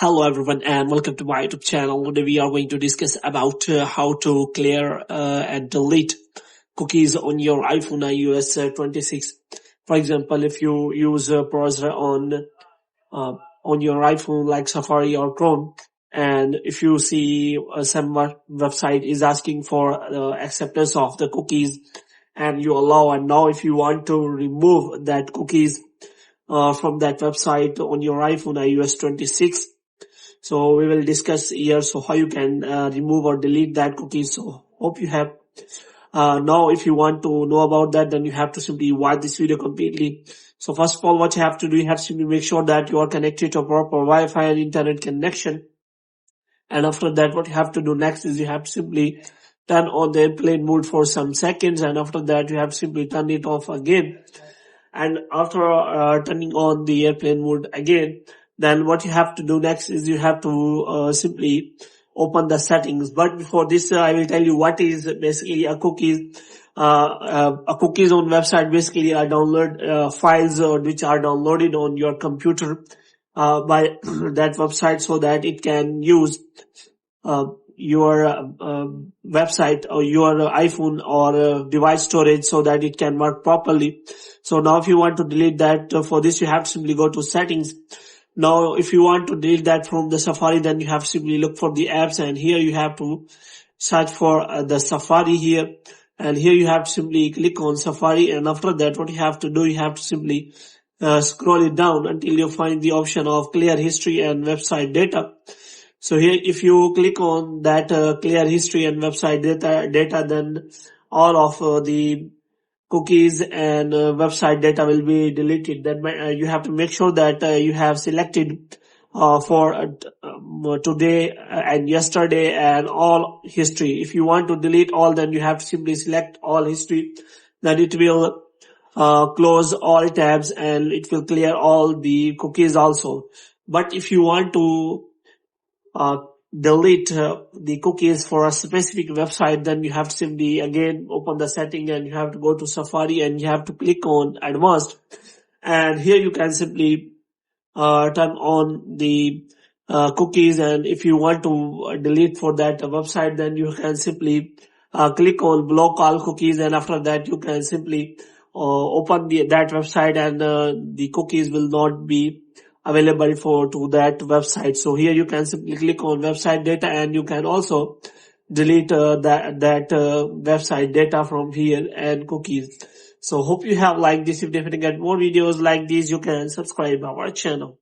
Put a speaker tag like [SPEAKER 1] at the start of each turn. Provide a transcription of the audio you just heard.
[SPEAKER 1] Hello everyone and welcome to my YouTube channel. Today we are going to discuss about how to clear and delete cookies on your iPhone iOS 26. For example, if you use a browser uh, on your iPhone like Safari or Chrome, and if you see some website is asking for acceptance of the cookies and you allow, and now if you want to remove that cookies from that website on your iPhone iOS 26. So we will discuss here so how you can remove or delete that cookies. So hope you have. Now if you want to know about that, then you have to simply watch this video completely. So first of all, what you have to do, you have to simply make sure that you are connected to a proper Wi-Fi and internet connection. And after that, what you have to do next is you have to simply turn on the airplane mode for some seconds, and after that you have to simply turn it off again. And after turning on the airplane mode again, then what you have to do next is you have to simply open the settings. But before this, I will tell you what is basically a cookies. A cookies on website basically are download files which are downloaded on your computer by that website so that it can use your website or your iPhone or device storage so that it can work properly. So now if you want to delete that, for this you have to simply go to settings. Now if you want to delete that from the Safari, then you have to simply look for the apps, and here you have to search for the Safari here, and here you have to simply click on Safari, and after that what you have to do, you have to simply scroll it down until you find the option of clear history and website data. So here if you click on that clear history and website data, then all of the cookies and website data will be deleted. Then you have to make sure that you have selected for today and yesterday and all history. If you want to delete all, then you have to simply select all history. Then it will close all tabs and it will clear all the cookies also. But if you want to delete the cookies for a specific website, then you have to simply again open the setting and you have to go to Safari and you have to click on advanced, and here you can simply turn on the cookies. And if you want to delete for that website, then you can simply click on block all cookies, and after that you can simply open that website, and the cookies will not be available to that website. So here you can simply click on website data, and you can also delete that website data from here and cookies. So hope you have liked this. If you get more videos like these, you can subscribe our channel.